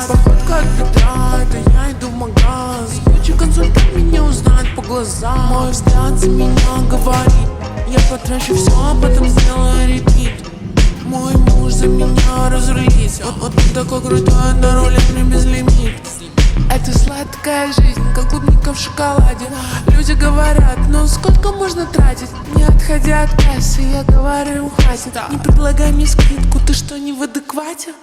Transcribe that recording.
Походка от бедра, это я иду в магаз. Куча консультант меня узнает по глазам. Мой взгляд за меня говорит: я потрачу все, а потом сделаю репит. Мой муж за меня разрулит. Он такой крутой, на руле мне безлимит. Это сладкая жизнь, как клубника в шоколаде. Люди говорят: ну сколько можно тратить? Не отходя от кассы, я говорю: хватит. Не предлагай мне скидку, ты что, не в адеквате?